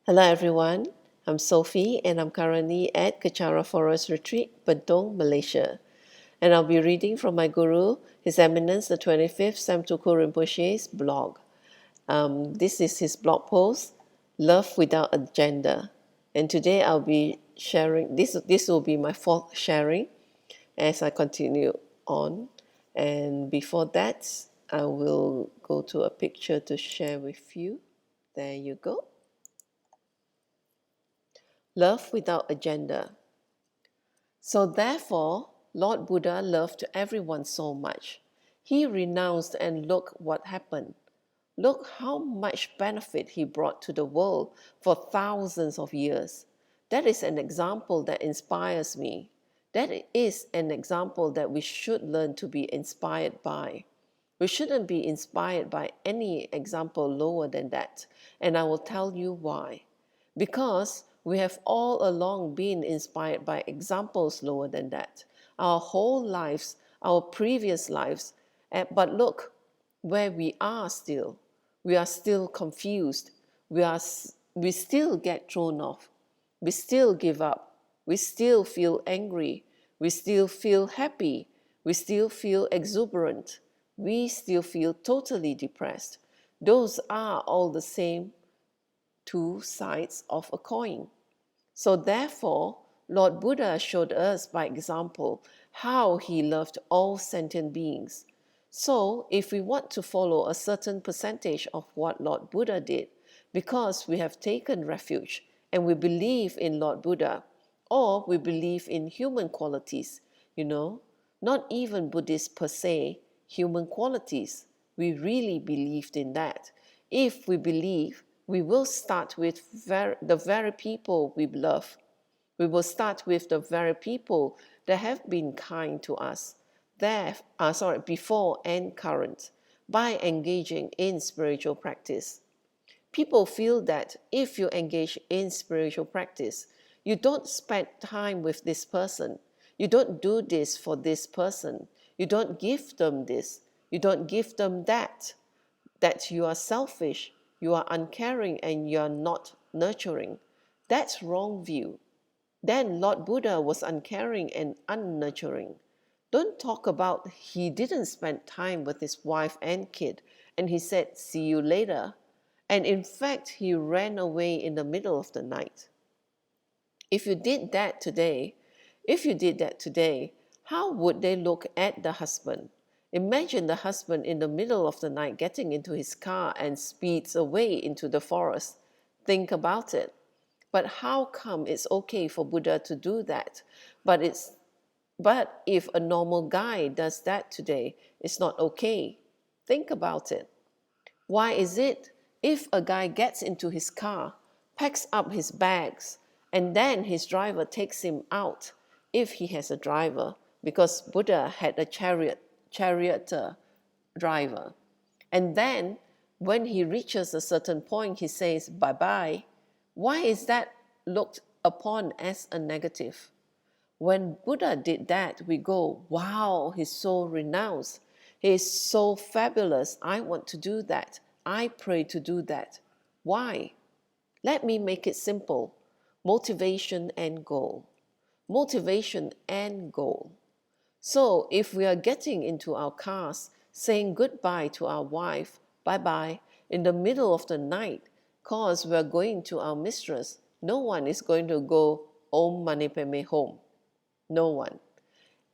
Hello everyone, I'm Sophie and I'm currently at Kechara Forest Retreat, Bedong, Malaysia. And I'll be reading from my Guru, His Eminence the 25th Samtuku Rinpoche's blog. This is his blog post, Love Without Agenda. And today I'll be sharing, this will be my fourth sharing as I continue on. And before that, I will go to a picture to share with you. There you go. Love without agenda. So therefore, Lord Buddha loved everyone so much. He renounced and look what happened. Look how much benefit he brought to the world for thousands of years. That is an example that inspires me. That is an example that we should learn to be inspired by. We shouldn't be inspired by any example lower than that, and I will tell you why. Because we have all along been inspired by examples lower than that. Our whole lives, our previous lives. But look where we are still. We are still confused. We still get thrown off. We still give up. We still feel angry. We still feel happy. We still feel exuberant. We still feel totally depressed. Those are all the same two sides of a coin. So therefore, Lord Buddha showed us by example how he loved all sentient beings. So if we want to follow a certain percentage of what Lord Buddha did, because we have taken refuge and we believe in Lord Buddha, or we believe in human qualities, not even Buddhists per se, human qualities. We really believed in that. If we believe, we will start with the very people we love. We will start with the very people that have been kind to us, before and current, by engaging in spiritual practice. People feel that if you engage in spiritual practice, you don't spend time with this person. You don't do this for this person. You don't give them this. You don't give them that. That you are selfish, you are uncaring, and you are not nurturing. That's wrong view. Then Lord Buddha was uncaring and unnurturing. Don't talk about he didn't spend time with his wife and kid and he said, see you later. And in fact, he ran away in the middle of the night. If you did that today, how would they look at the husband? Imagine the husband in the middle of the night getting into his car and speeds away into the forest. Think about it. But how come it's okay for Buddha to do that? But if a normal guy does that today, it's not okay. Think about it. Why is it if a guy gets into his car, packs up his bags, and then his driver takes him out, if he has a driver, because Buddha had a charioteer driver, and then when he reaches a certain point, he says bye-bye, why is that looked upon as a negative? When Buddha did that, we go, wow, he's so renounced. He is so fabulous. I want to do that. I pray to do that. Why? Let me make it simple. Motivation and goal. Motivation and goal. So if we are getting into our cars, saying goodbye to our wife, bye-bye, in the middle of the night, cause we are going to our mistress, no one is going to go Om Mani Padme Hum. No one.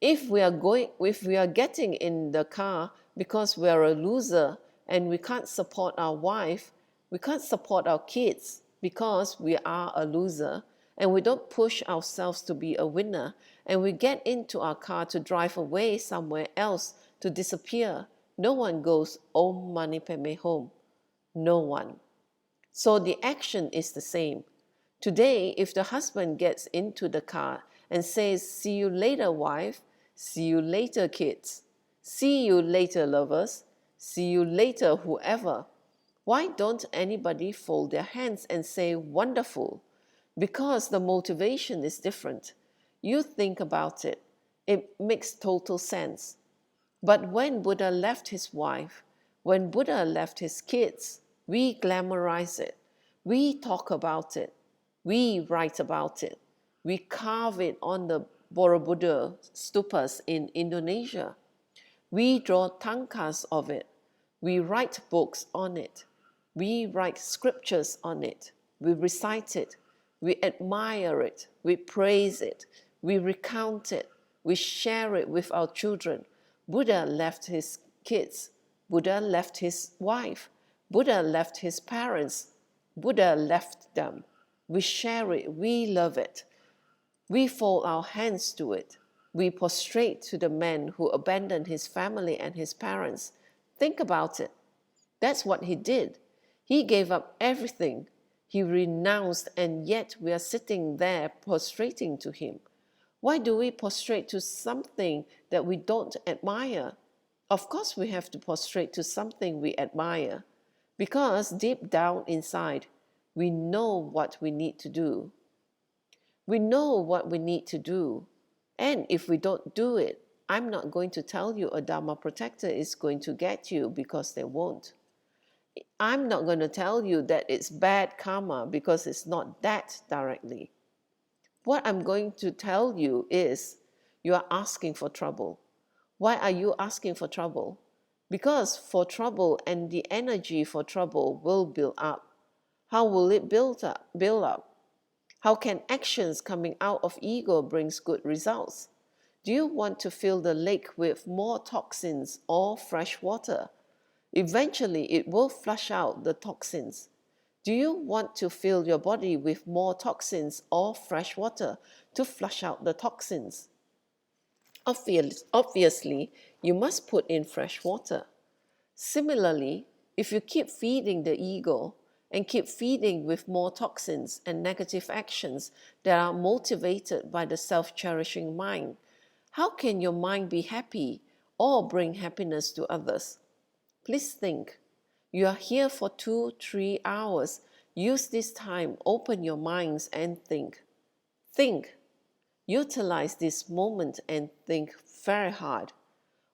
If we are getting in the car because we are a loser and we can't support our wife, we can't support our kids because we are a loser, and we don't push ourselves to be a winner, and we get into our car to drive away somewhere else to disappear, no one goes Om Mani Padme Hum. No one. So the action is the same. Today, if the husband gets into the car and says, see you later, wife, see you later, kids, see you later, lovers, see you later, whoever, why don't anybody fold their hands and say, wonderful? Because the motivation is different. You think about it. It makes total sense. But when Buddha left his wife, when Buddha left his kids, we glamorize it. We talk about it. We write about it. We carve it on the Borobudur stupas in Indonesia. We draw tangkas of it. We write books on it. We write scriptures on it. We recite it. We admire it. We praise it. We recount it. We share it with our children. Buddha left his kids. Buddha left his wife. Buddha left his parents. Buddha left them. We share it. We love it. We fold our hands to it. We prostrate to the man who abandoned his family and his parents. Think about it. That's what he did. He gave up everything. He renounced, and yet we are sitting there prostrating to him. Why do we prostrate to something that we don't admire? Of course, we have to prostrate to something we admire, because deep down inside, we know what we need to do. We know what we need to do. And if we don't do it, I'm not going to tell you a Dharma protector is going to get you, because they won't. I'm not going to tell you that it's bad karma, because it's not that directly. What I'm going to tell you is you are asking for trouble. Why are you asking for trouble? Because for trouble and the energy for trouble will build up. How will it build up? How can actions coming out of ego brings good results? Do you want to fill the lake with more toxins or fresh water? Eventually, it will flush out the toxins. Do you want to fill your body with more toxins or fresh water to flush out the toxins? Obviously, you must put in fresh water. Similarly, if you keep feeding the ego and keep feeding with more toxins and negative actions that are motivated by the self-cherishing mind, how can your mind be happy or bring happiness to others? Please think. You are here for 2-3 hours. Use this time, open your minds and think. Think. Utilize this moment and think very hard.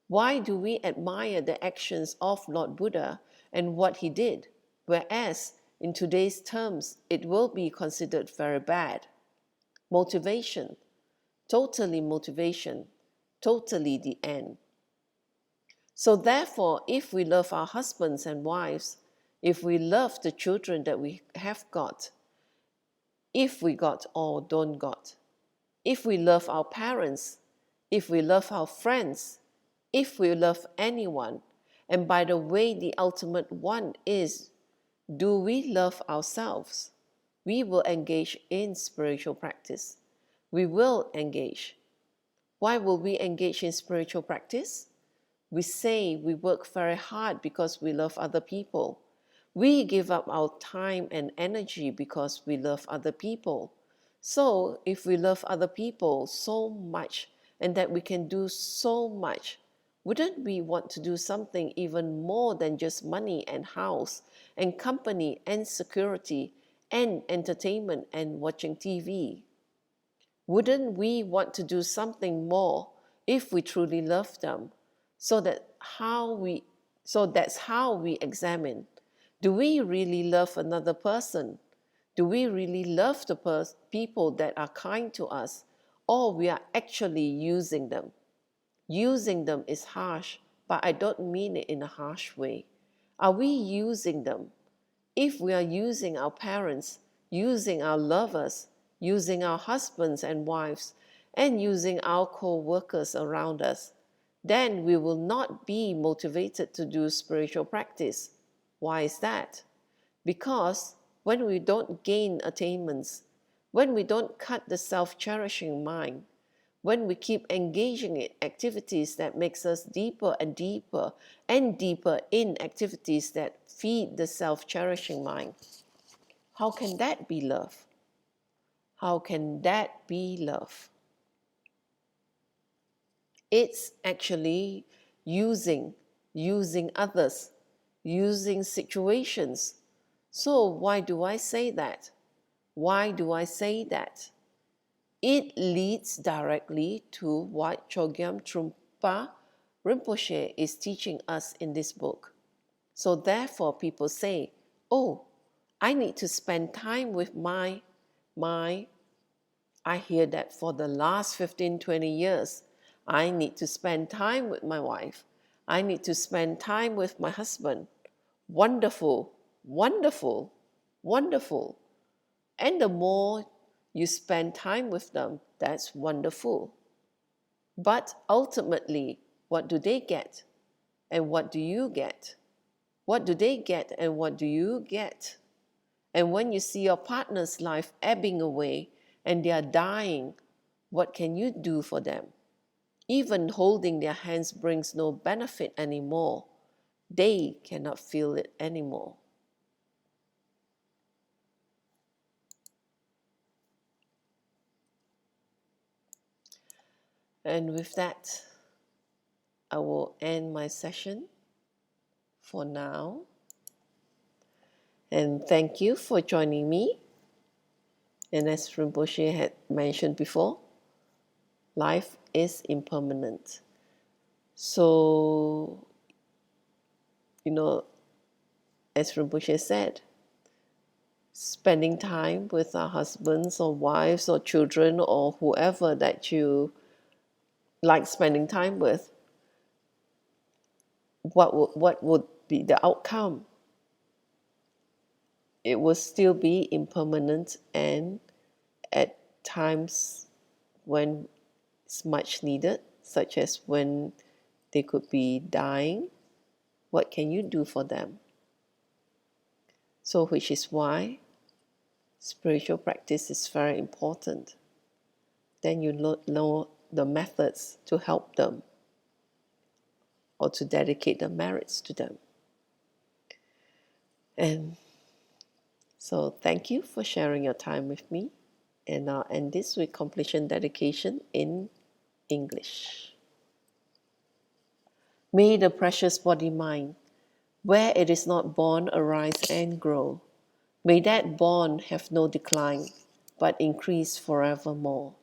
Why do we admire the actions of Lord Buddha and what he did, whereas in today's terms it will be considered very bad? Motivation, totally the end. So therefore, if we love our husbands and wives, if we love the children that we have got, if we got or don't got, if we love our parents, if we love our friends, if we love anyone, and by the way, the ultimate one is, do we love ourselves? We will engage in spiritual practice. We will engage. Why will we engage in spiritual practice? We say we work very hard because we love other people. We give up our time and energy because we love other people. So if we love other people so much and that we can do so much, wouldn't we want to do something even more than just money and house and company and security and entertainment and watching TV? Wouldn't we want to do something more if we truly love them? So that's how we examine. Do we really love another person? Do we really love the people that are kind to us? Or we are actually using them? Using them is harsh, but I don't mean it in a harsh way. Are we using them? If we are using our parents, using our lovers, using our husbands and wives, and using our co-workers around us, then we will not be motivated to do spiritual practice. Why is that? Because when we don't gain attainments, when we don't cut the self-cherishing mind, when we keep engaging in activities that makes us deeper and deeper and deeper in activities that feed the self-cherishing mind, how can that be love? How can that be love? It's actually using others, using situations. So why do I say that? Why do I say that? It leads directly to what Chogyam Trungpa Rinpoche is teaching us in this book. So therefore people say, oh, I need to spend time with my, I hear that for the last 15, 20 years. I need to spend time with my wife. I need to spend time with my husband. Wonderful, wonderful, wonderful. And the more you spend time with them, that's wonderful. But ultimately, what do they get? And what do you get? What do they get and what do you get? And when you see your partner's life ebbing away and they are dying, what can you do for them? Even holding their hands brings no benefit anymore. They cannot feel it anymore. And with that, I will end my session for now. And thank you for joining me. And as Rinpoche had mentioned before, life is impermanent. So, as Rinpoche said, spending time with our husbands or wives or children or whoever that you like spending time with, what would be the outcome? It will still be impermanent, and at times when it's much needed, such as when they could be dying, what can you do for them? So, which is why spiritual practice is very important. Then you know the methods to help them or to dedicate the merits to them. And so thank you for sharing your time with me. And I'll end this with completion dedication in English. May the precious body mind, where it is not born, arise and grow. May that born have no decline, but increase forevermore.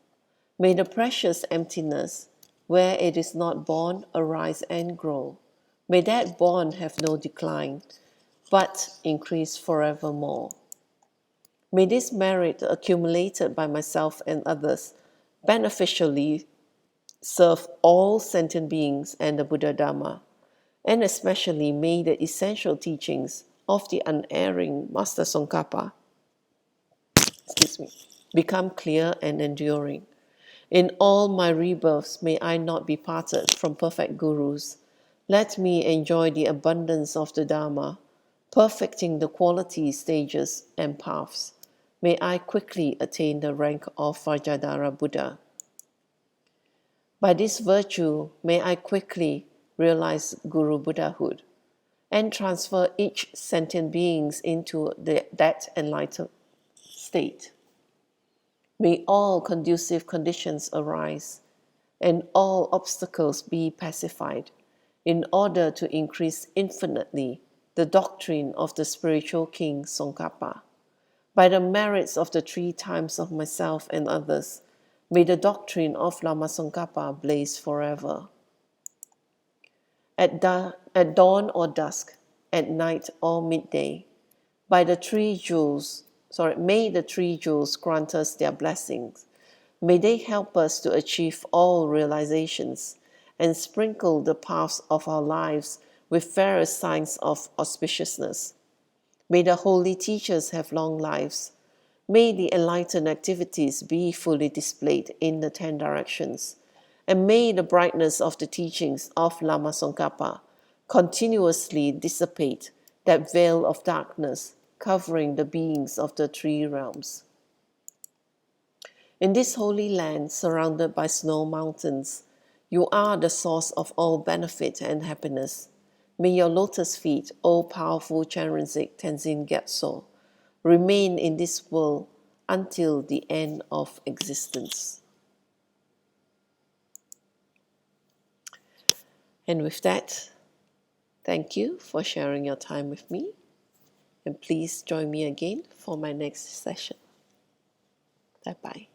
May the precious emptiness, where it is not born, arise and grow. May that born have no decline, but increase forevermore. May this merit accumulated by myself and others beneficially serve all sentient beings and the Buddha Dharma, and especially may the essential teachings of the unerring Master Tsongkhapa become clear and enduring. In all my rebirths, may I not be parted from perfect gurus. Let me enjoy the abundance of the Dharma, perfecting the qualities, stages, and paths. May I quickly attain the rank of Vajradhara Buddha. By this virtue, may I quickly realize Guru Buddhahood and transfer each sentient beings into that enlightened state. May all conducive conditions arise and all obstacles be pacified in order to increase infinitely the doctrine of the spiritual king Tsongkhapa. By the merits of the 3 times of myself and others, may the doctrine of Lama Tsongkhapa blaze forever. At dawn or dusk, at night or midday, by the 3 jewels, may the 3 jewels grant us their blessings. May they help us to achieve all realizations and sprinkle the paths of our lives with various signs of auspiciousness. May the holy teachers have long lives. May the enlightened activities be fully displayed in the 10 directions. And may the brightness of the teachings of Lama Tsongkhapa continuously dissipate that veil of darkness covering the beings of the 3 realms. In this holy land surrounded by snow mountains, you are the source of all benefit and happiness. May your lotus feet, O powerful Chenrezig Tenzin Gyatso, remain in this world until the end of existence. And with that, thank you for sharing your time with me. And please join me again for my next session. Bye-bye.